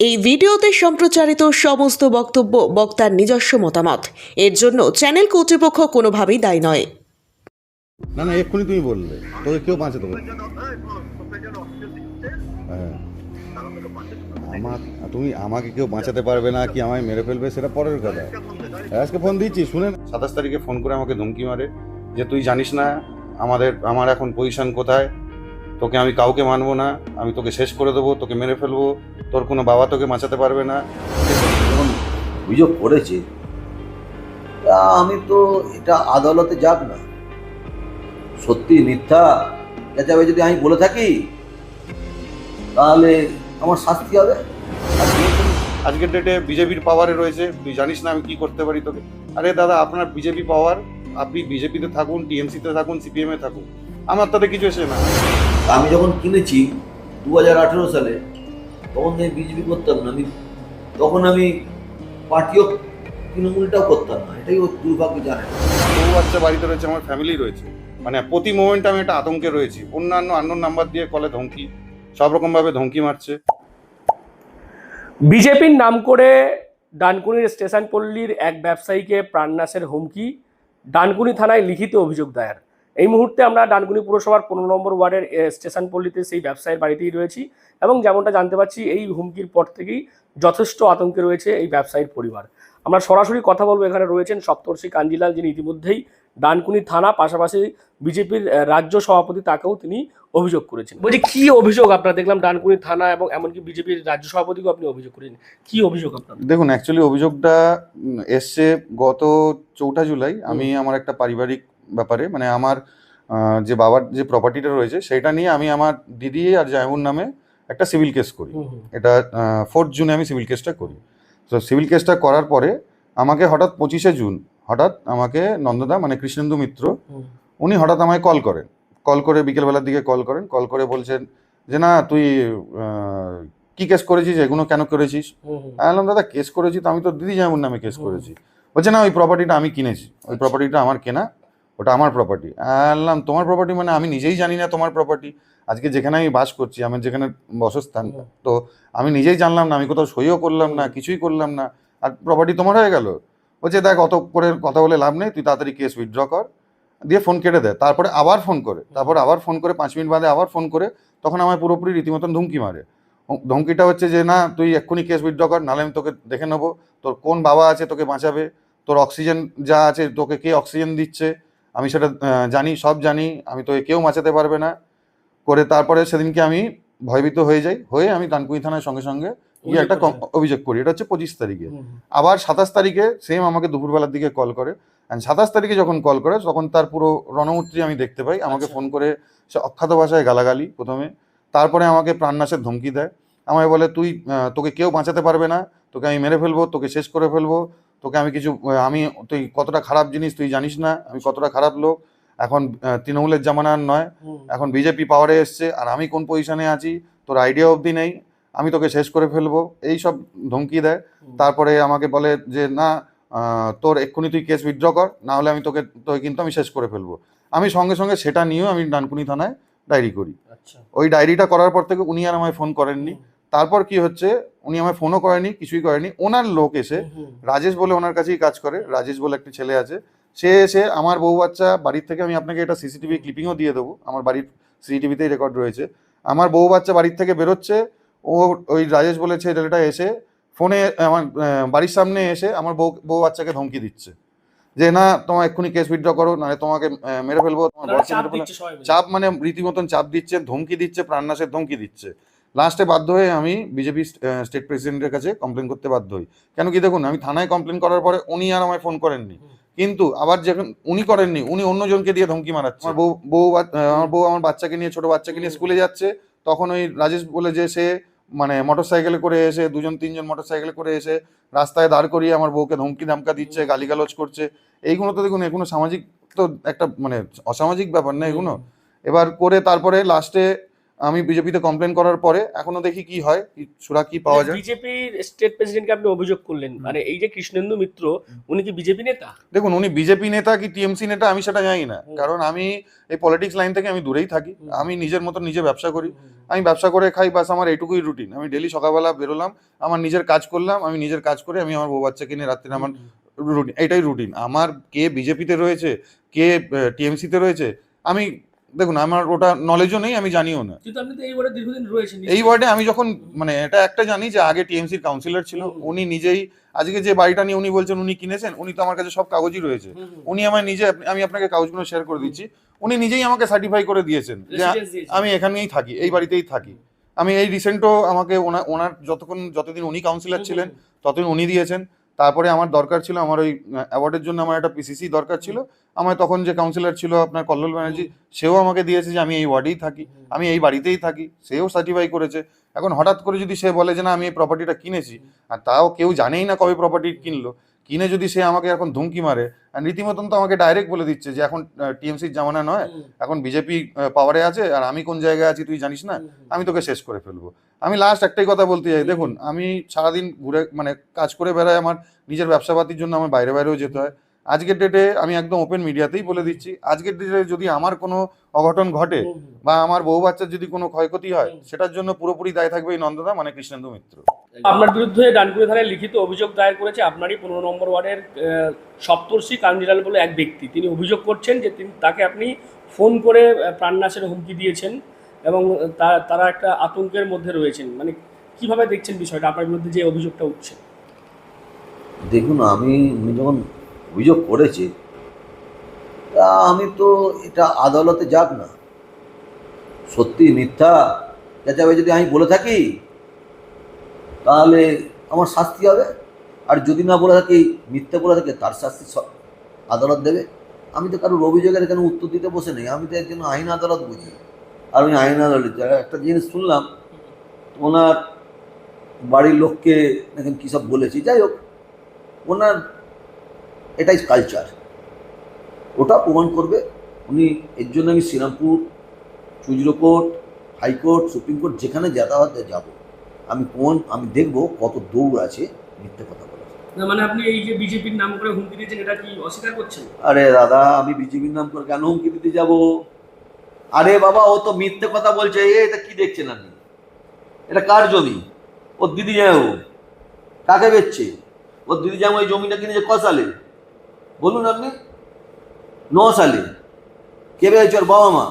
এই ভিডিওতে সম্প্রচারিত সমস্ত বক্তব্য বক্তার নিজস্ব মতামত। এর জন্য চ্যানেল কর্তৃপক্ষ কোনোভাবেই দায়ী নয়। না না, এক্ষুনি তুমি বললে তোকে কেউ বাঁচাতে পারবে হ্যাঁ, তুমি আমাকে কেউ বাঁচাতে পারবে না কি আমায় মেরে ফেলবে সেটা পরের কথা। আজকে ফোন দিচ্ছি, শুনে 27 তারিখে ফোন করে আমাকে ধমকি মারে যে তুই জানিস না আমার এখন পজিশন কোথায়, তোকে আমি কাউকে মানবো না, আমি তোকে শেষ করে দেবো, তোকে মেরে ফেলবো, তোর কোনো বাবা তোকে বাঁচাতে পারবে না। যখন অভিযোগ করেছে তা আমি তো এটা আদালতে যাক না, সত্যি মিথ্যা যাচাবে যদি আমি বলে থাকি তাহলে আমার শাস্তি হবে। আজকের ডেটে বিজেপির পাওয়ারে রয়েছে, তুই জানিস না আমি কি করতে পারি তোকে। আরে দাদা, আপনার বিজেপি পাওয়ার, আপনি বিজেপিতে থাকুন, টিএমসিতে থাকুন, সিপিএমে থাকুন, আমার তাতে কিছু এসে না। আমি যখন কিনেছি 2018 সালে, তখন আমি বিজেপি করতাম না, তখন আমি পার্টিও তৃণমূলটাও করতাম না, এটাই ও দুর্ভাগ্য জানে। বউ বাচ্চা বাড়িতে রয়েছে, আমার ফ্যামিলি রয়েছে, মানে প্রতি মোমেন্টে আমি একটা আতঙ্কে রয়েছি। অন্যান্য আননোন নাম্বার দিয়ে কলে ধমকি, সব রকমভাবে ধমকি মারছে। বিজেপির নাম করে ডানকুনির স্টেশন পল্লীর এক ব্যবসায়ীকে প্রাণনাশের হুমকি, ডানকুনি থানায় লিখিত অভিযোগ দায়ের। এই মুহূর্তে আমরা ডানকুনি পুরসভার 15 নম্বর ওয়ার্ডের স্টেশন পল্লীতে সেই ব্যবসায়ীর বাড়িতেই রয়েছি এবং যেমনটা জানতে পারছি এই হুমকির পর থেকেই যথেষ্ট আতঙ্কে রয়েছে এই ব্যবসায়ীর পরিবার। আমরা সরাসরি কথা বলবো, এখানে রয়েছেন সপ্তর্ষি কাঞ্জিলাল, যিনি ইতিমধ্যেই ডানকুনি থানা, পাশাপাশি বিজেপির রাজ্য সভাপতি, তাকেও তিনি অভিযোগ করেছেন। বলছি কি অভিযোগ আপনার? দেখলাম ডানকুনি থানা এবং এমনকি বিজেপির রাজ্য সভাপতিকেও আপনি অভিযোগ করেছেন, কি অভিযোগ আপনার? দেখুন, অ্যাকচুয়ালি অভিযোগটা এসছে গত 4 জুলাই। আমি আমার একটা পারিবারিক ব্যাপারে, মানে আমার যে বাবার যে প্রপার্টিটা রয়েছে সেটা নিয়ে আমি আমার দিদি আর জায়মুর নামে একটা সিভিল কেস করি। এটা 4 জুনে আমি সিভিল কেসটা করি। তো সিভিল কেসটা করার পরে আমাকে হঠাৎ 25শে জুন হঠাৎ আমাকে নন্দদা, মানে কৃষ্ণেন্দু মিত্র, উনি হঠাৎ আমায় কল করে বিকেলবেলার দিকে কল করে বলছেন যে না তুই কি কেস করেছিস, এগুলো কেন করেছিস? আমি বললাম দাদা কেস করেছি তো আমি তো দিদি জায়মুর নামে কেস করেছি। বলছে না ওই প্রপার্টিটা আমি কিনেছি, ওই প্রপার্টিটা আমার কেনা, ওটা আমার প্রপার্টি। বললাম তোমার প্রপার্টি মানে? আমি নিজেই জানি না তোমার প্রপার্টি। আজকে যেখানে আমি বাস করছি, আমার যেখানে বসস্থান, তো আমি নিজেই জানলাম না, আমি কোথাও সইও করলাম না, কিছুই করলাম না, আর প্রপার্টি তোমার হয়ে গেল। বলছে দেখ অত করে কথা বলে লাভ নেই, তুই তাড়াতাড়ি কেস উইথড্র কর, দিয়ে ফোন কেটে দেয়। তারপরে আবার ফোন করে 5 মিনিট বাদে আবার ফোন করে তখন আমায় পুরোপুরি রীতিমতন ধমকি মারে। ধমকিটা হচ্ছে যে না তুই এক্ষুনি কেস উইথড্র কর, নাহলে আমি তোকে দেখে নেবো, তোর কোন বাবা আছে তোকে বাঁচাবে, তোর অক্সিজেন যা আছে, তোকে কে অক্সিজেন দিচ্ছে আমি সেটা জানি, সব জানি, আমি তোকে কেউ বাঁচাতে পারবে না করে। তারপরে সেদিনকে আমি ভয়ভীত হয়ে আমি ডানকুনি থানায় সঙ্গে সঙ্গে গিয়ে একটা অভিযোগ করি। এটা হচ্ছে 25 তারিখে। আবার 27 তারিখে সেম আমাকে দুপুরবেলার দিকে কল করে। 27 তারিখে যখন কল করে তখন তার পুরো রণমূর্তি আমি দেখতে পাই। আমাকে ফোন করে সে অখ্যাত ভাষায় গালাগালি প্রথমে, তারপরে আমাকে প্রাণনাশের ধমকি দেয়। আমায় বলে তোকে কেউ বাঁচাতে পারবে না, তোকে আমি মেরে ফেলবো, তোকে শেষ করে ফেলবো, তোকে আমি তুই কতটা খারাপ জিনিস তুই জানিস না, আমি কতটা খারাপ লোক। এখন তৃণমূলের জামানার নয়, এখন বিজেপি পাওয়ারে এসছে, আর আমি কোন পজিশনে আছি তোর আইডিয়া অবধি নেই, আমি তোকে শেষ করে ফেলবো, এই সব ধমকি দেয়। তারপরে আমাকে বলে যে না তোর এক্ষুনি তুই কেস উইথড্র কর, না হলে তোকে কিন্তু আমি শেষ করে ফেলবো। আমি সঙ্গে সঙ্গে সেটা নিয়েও আমি ডানকুনি থানায় ডায়েরি করি। ওই ডায়েরিটা করার পর থেকে উনি আর আমায় ফোন করেননি। তারপর কি হচ্ছে, উনি আমায় ফোনও করেনি, কিছুই করেনি। ওনার লোক এসে, রাজেশ বলে ওনার কাছেই কাজ করে, রাজেশ বলে একটা ছেলে আছে, সে এসে আমার বউ বাচ্চা বাড়ির থেকে, আমি আপনাকে এটা সিসিটিভি ক্লিপিংও দিয়ে দেবো, আমার বাড়ির সিসিটিভিতেই রেকর্ড রয়েছে, আমার বউ বাচ্চা বাড়ির থেকে বেরোচ্ছে, ওই রাজেশ বলে ছেলেটা এসে ফোনে আমার বাড়ির সামনে এসে আমার বউ বাচ্চাকে ধমকি দিচ্ছে যে না তোমার এক্ষুনি কেস উইথড্র করো, নাহলে তোমাকে মেরে ফেলবো, তোমার বরকে মেরে ফেলবো। চাপ মানে রীতিমতন চাপ দিচ্ছে, ধমকি দিচ্ছে, প্রাণনাশের ধমকি দিচ্ছে। লাস্টে বাধ্য হয়ে আমি বিজেপি স্টেট প্রেসিডেন্টের কাছে কমপ্লেন করতে বাধ্য হই। কেন কি দেখুন, আমি থানায় কমপ্লেন করার পরে উনি আর আমায় ফোন করেননি, কিন্তু আবার যখন উনি করেননি, উনি অন্যজনকে দিয়ে ধমকি মারাচ্ছে। আমার বউ আমার বাচ্চাকে নিয়ে, ছোট বাচ্চাকে নিয়ে স্কুলে যাচ্ছে, তখন ওই রাজেশ বলে যে সে মানে মোটরসাইকেলে করে এসে 2-3জন মোটরসাইকেলে করে এসে রাস্তায় দাঁড় করিয়ে আমার বউকে ধামকা দিচ্ছে, গালিগালাজ করছে। এইগুলো তো দেখুন, এগুলো সামাজিক তো একটা মানে অসামাজিক ব্যাপার না এগুলো। এবার করে তারপরে লাস্টে আমি বিজেপিতে কমপ্লেন করার পরে এখনো দেখি কি হয়, কি সুরা কি পাওয়া যায়। বিজেপির স্টেট প্রেসিডেন্টকে আপনি অভিযোগ করলেন, মানে এই যে কৃষ্ণেন্দু মিত্র, উনি কি বিজেপি নেতা? দেখুন, উনি বিজেপি নেতা কি টিএমসি নেতা আমি সেটা জানি না, কারণ আমি এই পলিটিক্স লাইন থেকে আমি দূরেই থাকি। আমি নিজের মতো নিজে ব্যবসা করি, আমি ব্যবসা করে খাই, বাস আমার এইটুকুই রুটিন। আমি ডেলি সকালবেলা বেরোলাম, আমার নিজের কাজ করলাম, আমি নিজের কাজ করে আমি আমার বউ বাচ্চাকে নিয়ে রাত্রে আমার রুটিন, এইটাই রুটিন আমার। কে বিজেপিতে রয়েছে, কে টিএমসিতে রয়েছে, আমি দেখুন আমার ওটা নলেজও নেই, আমি জানিও না। কিন্তু আপনি তো এই ওয়ার্ডে দীর্ঘদিন রয়েছেন। এই ওয়ার্ডে আমি যখন মানে এটা একটা জানি যে আগে টিএমসির কাউন্সিলর ছিল, উনি নিজেই আজকে যে বাড়িটা নিয়ে উনি বলছেন উনি কিনেছেন, উনি তো আমার কাছে সব কাগজই রয়েছে। উনি আমার নিজে, আমি আপনাকে কাগজগুলো শেয়ার করে দিচ্ছি, উনি নিজেই আমাকে সার্টিফাই করে দিয়েছেন যে আমি এখানেই থাকি, এই বাড়িতেই থাকি। আমি এই রিসেন্টও আমাকে ওনার যতদিন উনি কাউন্সিলর ছিলেন ততদিন উনি দিয়েছেন। তারপরে আমার দরকার ছিল, আমার ওই অ্যাওয়ার্ডের জন্য আমার একটা পিসিসি দরকার ছিল, আমার তখন যে কাউন্সিলর ছিল আপনার কল্লোল ব্যানার্জি, সেও আমাকে দিয়েছে যে আমি এই ওয়ার্ডেই থাকি, আমি এই বাড়িতেই থাকি, সেও সার্টিফাই করেছে। এখন হঠাৎ করে যদি সে বলে যে না আমি এই প্রপার্টিটা কিনেছি, আর তাও কেউ জানেই না কবে প্রপার্টি কিনলো, কিনে যদি সে আমাকে এখন ধুমকি মারে, আর রীতিমতন তো আমাকে ডাইরেক্ট বলে দিচ্ছে যে এখন টিএমসির জামানা নয়, এখন বিজেপি পাওয়ারে আছে, আর আমি কোন জায়গায় আছি তুই জানিস না, আমি তোকে শেষ করে ফেলবো। আমি লাস্ট একটাই কথা বলতে চাই, দেখুন আমি সারাদিন ঘুরে মানে কাজ করে বেড়াই, আমার নিজের ব্যবসাপাতির জন্য আমার বাইরেও যেতে হয়। আজকের ডেটে আমি একদম ওপেন মিডিয়াতেই বলে দিচ্ছি, আজকের ডেটে যদি আমার কোনো অঘটন ঘটে বা আমার বউ বাচ্চার যদি কোনো ক্ষয়ক্ষতি হয়, সেটার জন্য পুরোপুরি দায় থাকবে এই নন্দদা মানে কৃষ্ণেন্দু মিত্র। আপনার বিরুদ্ধে ডানকুনি থানায় লিখিত অভিযোগ দায়ের করেছে আপনারই 15 নম্বর ওয়ার্ডের সপ্তর্ষি কাঞ্জিলাল বলে এক ব্যক্তি। তিনি অভিযোগ করছেন যে তাকে আপনি ফোন করে প্রাণনাশের হুমকি দিয়েছেন এবং তারা একটা আতঙ্কের মধ্যে রয়েছেন। মানে কিভাবে দেখছেন বিষয়টা, আপনার বিরুদ্ধে যে অভিযোগটা উঠছে? দেখুন, উনি যখন অভিযোগ করেছে, তা আমি তো এটা আদালতে যাক না, সত্যি মিথ্যা যাচাই যদি আমি বলে থাকি তাহলে আমার শাস্তি হবে, আর যদি না বলে থাকি, মিথ্যা বলে থাকে, তার শাস্তি আদালত দেবে। আমি তো কারোর অভিযোগের এখানে উত্তর দিতে বসে নেই, আমি তো একজন আইন আদালত বুঝি। আর আমি আইন আদালত একটা জিনিস শুনলাম, ওনার বাড়ির লোককে এখন কী সব বলেছি, যাই হোক, ওনার এটাই কালচার, ওটা প্রমাণ করবে উনি। এর জন্য আমি শ্রীরামপুর, চুজরো কোর্ট, হাইকোর্ট, সুপ্রিম কোর্ট, যেখানে যাতায়াতে যাব, আমি দেখব কত দৌড় আছে মিথ্যে কথা বলার। মানে আপনি এই যে বিজেপির নাম করে হুমকি দিয়েছেন, এটা কি অস্বীকার করছেন? আরে দাদা, আমি বিজেপির নাম করে কেন হুমকি দিতে যাব? আরে বাবা, ও তো মিথ্যে কথা বলছে। এটা কি দেখছেন আপনি? এটা কার জমি? ওর দিদি যায়, ও কাকে বেচছে? ওর দিদি যেমন ওই জমিটা কিনেছে ক সালে বলুন আপনি? 9 সালে। কে বেচেছে? ওর বাবা মা।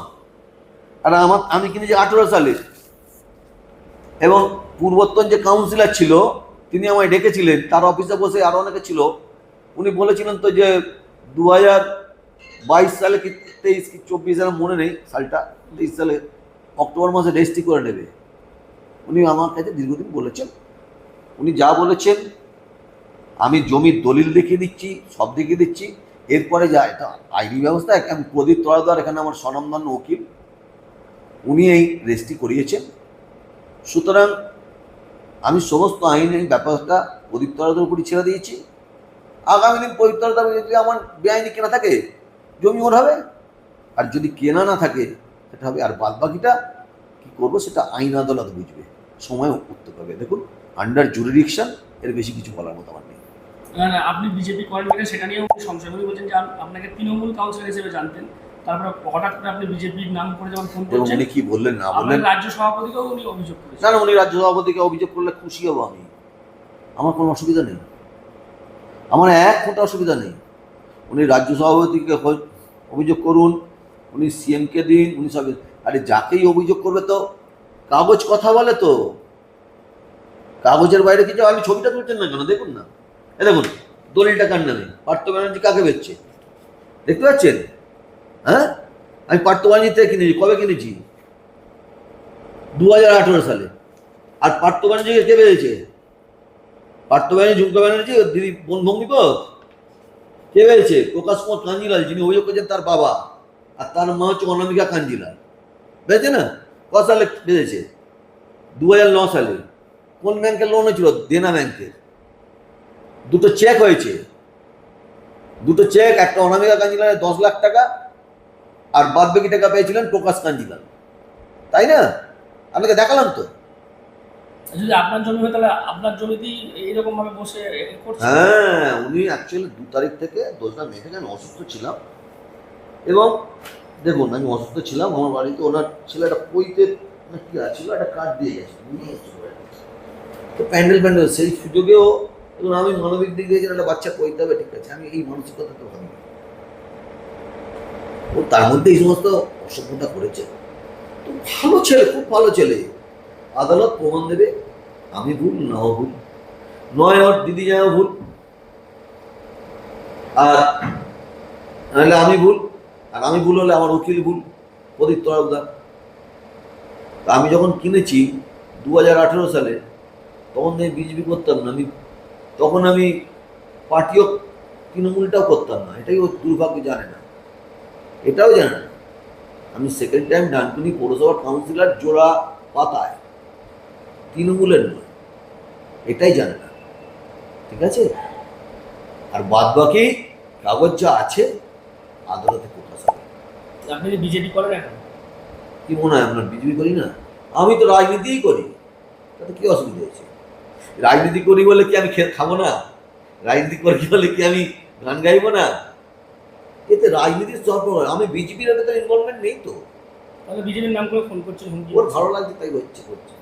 আর আমি কিনেছি 18 সালে। এবং পূর্বতন যে কাউন্সিলর ছিল তিনি আমায় ডেকেছিলেন, তার অফিসে বসে আরো অনেকে ছিল, উনি বলেছিলেন তো যে 2022 সালে কি 23 কি 24 সালে মনে নেই সালটা, 23 সালে অক্টোবর মাসে রেজিস্ট্রি করে নেবে। উনি আমার কাছে দীর্ঘদিন বলেছেন, উনি যা বলেছেন আমি জমির দলিল দেখিয়ে দিচ্ছি, সব দেখিয়ে দিচ্ছি। এরপরে যা এটা আইনি ব্যবস্থা, আমি প্রদীপ তরাদার এখানে আমার স্বনামধন্য উকিল, উনি এই রেজিস্ট্রি করিয়েছেন। সুতরাং আমি সমস্ত আইনি ব্যাপারটা প্রদীপ তরাদার উপরই ছেড়ে দিয়েছি। আগামী দিন প্রদীপ তরাদার যদি আমার বেআইনি কেনা থাকে, জমি ওর হবে, আর যদি কেনা না থাকে সেটা হবে। আর বাদ বাকিটা কী করবো সেটা আইন আদালত বুঝবে, সময় উঠতে পারবে। দেখুন, আন্ডার জুরিডিকশন, এর বেশি কিছু বলার মতো আমার নেই। আপনি বিজেপি করেন কিনা সেটা নিয়েও সংশয় বলছেন যে আপনাকে তৃণমূল কাউন্সিলর হিসেবে জানতেন, তারপরে হঠাৎ করে আপনি বিজেপির নাম করে যখন ফোন করছেন, উনি কি বললেন না বললেন? রাজ্য সভাপতিকেও উনি অভিযোগ করেছেন। না, উনি রাজ্য সভাপতিকে অভিযোগ করলে খুশি হব আমি, আমার কোনো অসুবিধা নেই, আমার এক ফোঁটা অসুবিধা নেই। উনি রাজ্য সভাপতিকে অভিযোগ করুন, উনি সিএমকে দিন, উনি সব। আরে যাকেই অভিযোগ করবে তো কাগজ কথা বলে, তো কাগজের বাইরে কিছু। আপনি ছবিটা তুলছেন না কেন? দেখুন না, এ দেখুন দলিলটা কার নামে, পার্থ ব্যানার্জি কাকে বেচছে দেখতে পাচ্ছেন? হ্যাঁ, আমি পার্থ ব্যানার্জি থেকে কিনেছি। কবে কিনেছি? 2018 সালে। আর পার্থ ব্যানার্জিকে কে বেচেছে? পার্থ ব্যানার্জি, ঝুমকা ব্যানার্জি, দিদি ভগ্নিপথ। কে বেচেছে? প্রকাশ কুমার কাঞ্জিলাল, যিনি অভিযোগ করেছেন তার বাবা, আর তার মা হচ্ছে অনামিকা কাঞ্জিলাল। বেচে না? ক সালে বেচেছে? 2009 সালে। কোন ব্যাংকের লোন হয়েছিল? দেনা ব্যাংকের। দুটো চেক হয়েছে, দুটো চেক, একটা অনামিকা কাঞ্জিলালের 10 লাখ টাকা, আর বাদ বাকি টাকা পেয়েছিলেন প্রকাশ কাঞ্জিলাল, তাই না? আপনাকে দেখালাম তো। যদি আপনার জমি হয় তাহলে আপনার জমিতেই এইরকম ভাবে বসে করছে। হ্যাঁ, উনি অ্যাকচুয়ালি 2 তারিখ থেকে 2টা মে থেকে আমি অসুস্থ ছিলাম, এবং দেখুন আমি অসুস্থ ছিলাম, আমার বাড়িতে ওনার ছেলেটা পৈতে না কি ছিল, একটা কার্ড দিয়ে গেছে, তো প্যান্ডেল সেই সুযোগেও দেখুন আমি মানবিক দিক দিয়ে একটা বাচ্চা পৈতে হবে, ঠিক আছে, আমি এই মানসিকতা তো ভাবি, ও তার মধ্যে এই সমস্ত অসভ্যতা করেছে। তো ভালো ছেলে, খুব ভালো ছেলে, আদালত প্রমাণ দেবে আমি ভুল নাও ভুল, নয় ওর দিদি যাও ভুল, আর নাহলে আমি ভুল, আর আমি ভুল হলে আমার উকিল ভুল, প্রদীপ তরফদার। আমি যখন কিনেছি 2018 সালে, তখন আমি বিজেপি করতাম না, তখন আমি পার্টিও তৃণমূলটাও করতাম না, এটাই ও দুর্ভাগ্য জানে না, এটাও জানে না। আমি সেকেন্ড টাইম ডানকুনি পৌরসভার কাউন্সিলর জোড়া পাতায়, তৃণমূলের নয়, এটাই জানে না, ঠিক আছে। আর বাদ বাকি কাগজ যা আছে আদালতে প্রকাশ হবে। আপনি যে বিজেপি করেন এখন, কি মনে হয় আপনার বিজেপি করি না? আমি তো রাজনীতিই করি, তাতে কি অসুবিধা হয়েছে? রাজনীতি করি বলে কি আমি খাবো না? রাজনীতি করি বলে কি আমি গান গাইবো না? এতে রাজনীতির সরকার, আমি বিজেপির এতে তো ইনভলভমেন্ট নেই তো। তাহলে বিজেপির নাম করে ফোন করছেন, হুমকি ওর ভালো লাগছে তাই হচ্ছে, করছে।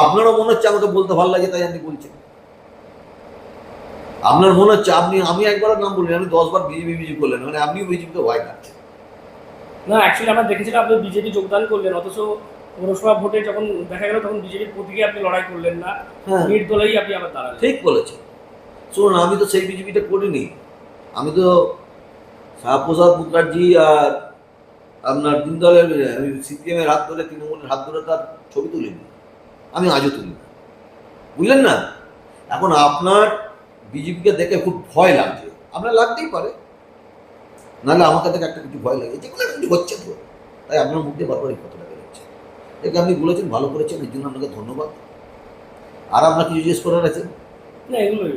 আপনারও মনে হচ্ছে আমাকে বলতে ভালো লাগে তাই আপনি বলছেন, আপনার মনে হচ্ছে আমি একবার নাম বলিনি, আমি 10 বার বিজেপি করলেন, মানে আপনিও বিজেপিকে ভয় খাচ্ছেন। না, অ্যাকচুয়ালি আমরা দেখেছিলাম আপনি বিজেপি যোগদান করলেন, অথচ পৌরসভা ভোটে যখন দেখা গেল তখন বিজেপির প্রতীকে আপনি লড়াই করলেন না, হ্যাঁ, নির্দলেই আপনি আবার দাঁড়ালেন। ঠিক বলেছেন। শুনুন, আমি তো সেই বিজেপিটা করিনি, আমি তো শ্যামাপ্রসাদ মুখার্জি আর আপনার দিনদলের, আমি সিপিএম এর হাত ধরে, তৃণমূলের হাত ধরে তার ছবি তুলিনি, আমি আজও তুলি না, বুঝলেন না? এখন আপনার বিজেপিকে দেখে খুব ভয় লাগছে, আপনার লাগতেই পারে, নাহলে আমাকে দেখে একটা কিছু ভয় লাগে, যেগুলো কিছু হচ্ছে তো, তাই আপনার মধ্যে বারবার এই কথাটা বেরোচ্ছে। দেখে আপনি বলেছেন, ভালো করেছেন, এর জন্য আপনাকে ধন্যবাদ। আর আপনার কিছু জিজ্ঞেস করার আছে? না, এগুলোই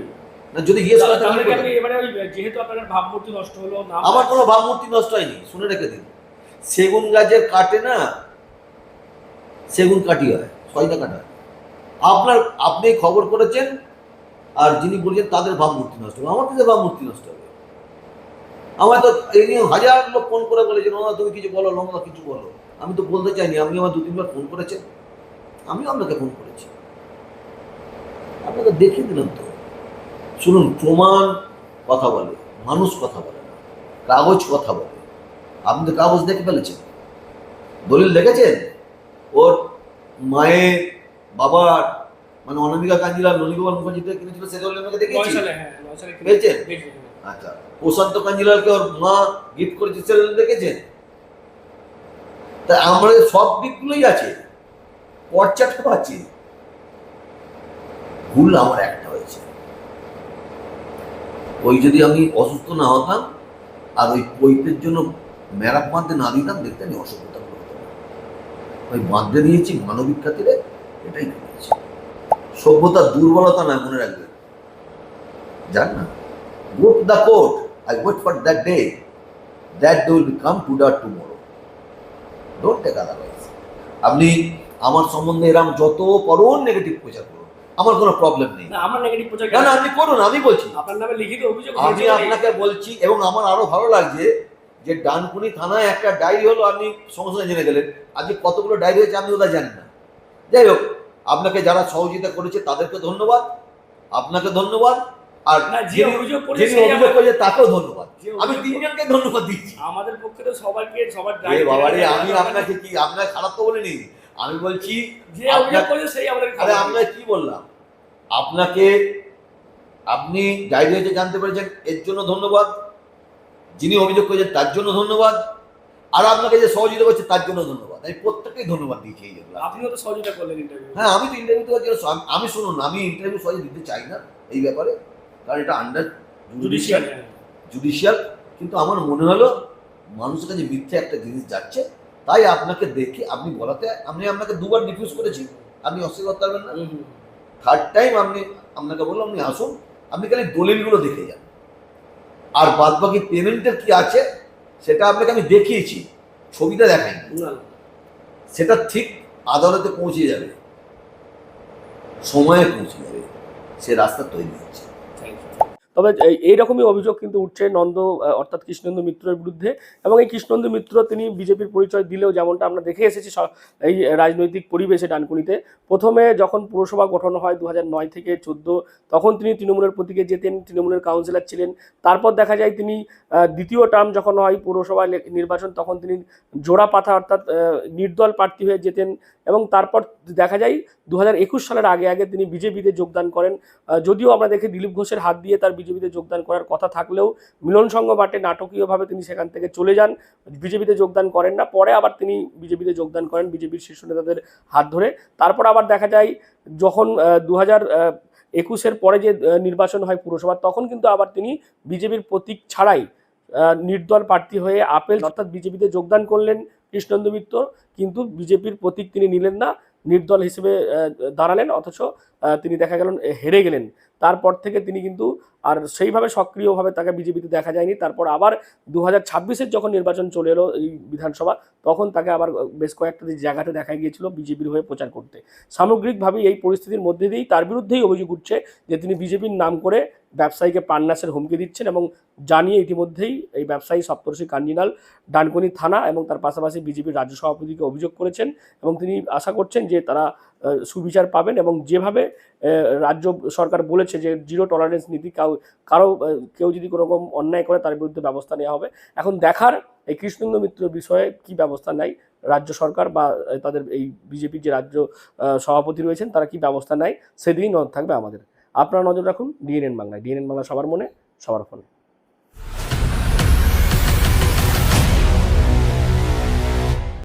না, যদি জিজ্ঞেস করেন তাহলে কি আপনি এবারে ওই যেহেতু আপনার ভাবমূর্তি নষ্ট হলো না, আমার কোনো ভাবমূর্তি নষ্ট হয়নি, শুনে রেখে দিন। সেগুন গাছের কাটে না, সেগুন কাটি হয়, 6টা কাটা হয়। আপনি খবর করেছেন, আর যিনি বলছেন তাদের ভাবমূর্তি নষ্ট হবে, আমার কাছে ভাবমূর্তি নষ্ট হবে? আমার তো এই নিয়ে 1000 লোক ফোন করে বলেছেন, নোংরা তুমি কিছু বলো, নোংরা কিছু বলো, আমি তো বলতে চাইনি। আপনি আমার 2-3 বার ফোন করেছেন, আমিও আপনাকে ফোন করেছি, আপনাকে দেখিয়ে দিলাম তো। শুনুন, প্রমাণ কথা বলে, মানুষ কথা বলে না, কাগজ কথা বলে। আপনি তো কাগজ দেখে ফেলেছেন, দলিল দেখেছেন, ওর মায়ের বাবার, মানে অনামিকা কাঞ্জিলাল ননীগোপাল মুখার্জি থেকে কিনেছিল, সে দলিল আমাকে দেখেছি, পেয়েছেন? আচ্ছা, প্রশান্ত কাঞ্জিলালকে ওর মা গিফট করেছে, সে দলিল দেখেছেন? তা আমাদের সব দিকগুলোই আছে, পর্চাটাও আছে। ভুল আমার একটা হয়েছে, ওই যদি আমি অসুস্থ না হতাম আর ওই পৈতের জন্য ম্যারাপ বাঁধতে না দিতাম, দেখতে আমি অসুস্থতা হতো না। ওই বাঁধতে দিয়েছি মানবিক খাতিরে, এটাই করেছি। সভ্যতার দুর্বলতা নয়, মনে রাখবেন। জান না, go to the court, I wait for that day will become today tomorrow, don't take otherwise. আপনি আমার সম্বন্ধে এরকম যত করুন নেগেটিভ প্রচার করুন, আমার কোনো প্রবলেম নেই। না, আমার নেগেটিভ প্রচার না না, আপনি করুন, আমি বলছি, আপনার নামে লিখিত অভিযোগ আমি আপনাকে বলছি। এবং আমার আরো ভালো লাগছে যে ডানকুনি থানায় একটা ডায়েরি হলো, আপনি সঙ্গে সঙ্গে জেনে গেলেন। আজকে কতগুলো ডায়েরি হয়েছে আপনি ওটা জানেন না। যাই হোক, আপনাকে যারা সহযোগিতা করেছে তাদেরকে ধন্যবাদ, আপনাকে ধন্যবাদ, আর না, যে যিনি অভিযোগ করেছে যিনি অভিযোগ করেছে তাকেও ধন্যবাদ। আমি 3 জনকে ধন্যবাদ দিচ্ছি। আমাদের পক্ষে তো সবার এ বাবারে, আমি আপনাকে কি আপনাকে খারাপ তো বলিনি, আমি বলছি যে অভিযোগ করেছে সেই আমাদের। আরে আমরা কি বললাম আপনাকে, আপনি ডায়েরি হয়েছে জানতে পেরেছেন, এর জন্য ধন্যবাদ। যিনি অভিযোগ করেছেন তার জন্য ধন্যবাদ, আর আপনাকে যে সহযোগিতা করছে তার জন্য ধন্যবাদ। আমি প্রত্যেককেই ধন্যবাদ দিচ্ছি এই জন্য। আপনিও তো সহযোগিতা করলেন ইন্টারভিউ। হ্যাঁ, আমি তো ইন্টারভিউ দেওয়ার জন্য, আমি শুনুন, আমি ইন্টারভিউ সহজে দিতে চাই না এই ব্যাপারে, কারণ এটা আন্ডার জুডিশিয়াল। কিন্তু আমার মনে হলো মানুষের কাছে মিথ্যে একটা জিনিস যাচ্ছে, তাই আপনাকে দেখে আপনি বলাতে, আমি আপনাকে 2 বার রিফিউজ করেছি, আপনি অস্বীকার করতে পারবেন না। 3rd টাইম আপনাকে বললাম আপনি আসুন, আপনি খালি দলিলগুলো দেখে যান, আর বাদ বাকি পেমেন্টের কি আছে সেটা আপনাকে আমি দেখিয়েছি, ছবিটা দেখাইনি। সেটা ঠিক আদালতে পৌঁছে যাবে, সময়ে পৌঁছে যাবে, সে রাস্তা তৈরি হচ্ছে। তবে এইরকমই অভিযোগ কিন্তু উঠছে নন্দ অর্থাৎ কৃষ্ণেন্দু মিত্রের বিরুদ্ধে, এবং এই কৃষ্ণেন্দু মিত্র তিনি বিজেপির পরিচয় দিলেও যেমনটা আমরা দেখে এসেছি এই রাজনৈতিক পরিবেশে ডানকুনিতে, প্রথমে যখন পুরসভা গঠন হয় 2009 থেকে 14, তখন তিনি তৃণমূলের প্রতীকে যেতেন, তৃণমূলের কাউন্সিলর ছিলেন। তারপর দেখা যায় তিনি দ্বিতীয় টার্ম যখন হয় পুরসভা নির্বাচন, তখন তিনি জোড়া পাতা অর্থাৎ নির্দল প্রার্থী হয়ে যেতেন, এবং তারপর দেখা যায় 2021 সালের আগে তিনি বিজেপিতে যোগদান করেন। যদিও আমরা দেখি দিলীপ ঘোষের হাত দিয়ে তার বিজেপিতে যোগদান করার কথা থাকলেও মিলন সংঘ বাটে নাটকীয়ভাবে তিনি সেখান থেকে চলে যান, বিজেপিতে যোগদান করেন না। পরে আবার তিনি বিজেপিতে যোগদান করেন বিজেপির শীর্ষ নেতাদের হাত ধরে। তারপর আবার দেখা যায় যখন 2021-এর পরে যে নির্বাচন হয় পুরসভার, তখন কিন্তু আবার তিনি বিজেপির প্রতীক ছাড়াই নির্দল প্রার্থী হয়ে আপেল অর্থাৎ বিজেপিতে যোগদান করলেন কৃষ্ণেন্দু মিত্র, কিন্তু বিজেপির প্রতীক তিনি নিলেন না, নির্দল হিসেবে দাঁড়ালেন, অথচ তিনি দেখা গেলেন হেরে গেলেন। তারপর থেকে তিনি কিন্তু আর সেইভাবে সক্রিয়ভাবে তাকে বিজেপিতে দেখা যায়নি। তারপর আবার 2026-এর যখন নির্বাচন চলে এলো এই বিধানসভা, তখন তাকে আবার বেশ কয়েকটা জায়গাতে দেখা গিয়েছিল বিজেপির হয়ে প্রচার করতে। সামগ্রিকভাবে এই পরিস্থিতির মধ্যে দিয়েই তার বিরুদ্ধেই অভিযোগ উঠছে যে তিনি বিজেপির নাম করে ব্যবসায়ীকে প্রাণনাশের হুমকি দিচ্ছেন, এবং জানিয়ে ইতিমধ্যেই এই ব্যবসায়ী সপ্তর্ষি কার্ডিনাল ডানকুনি থানা এবং তার পাশাপাশি বিজেপির রাজ্য সভাপতিকে অভিযোগ করেছেন, এবং তিনি আশা করছেন যে তারা সুবিচার পাবেন, এবং যেভাবে রাজ্য সরকার বলেছে যে জিরো টলারেন্স নীতি, কেউ যদি কোনো রকম অন্যায় করে তার বিরুদ্ধে ব্যবস্থা নেওয়া হবে। এখন দেখার এই কৃষ্ণেন্দু মিত্র বিষয়ে কি ব্যবস্থা নেয় রাজ্য সরকার, বা তাদের এই বিজেপির যে রাজ্য সভাপতি রয়েছেন তারা কি ব্যবস্থা নেয়, সেদিনই নজর থাকবে আমাদের। আপনারা নজর রাখুন ডিএনএন বাংলায়। ডিএনএন বাংলা সবার মনে, সবার ফোনে।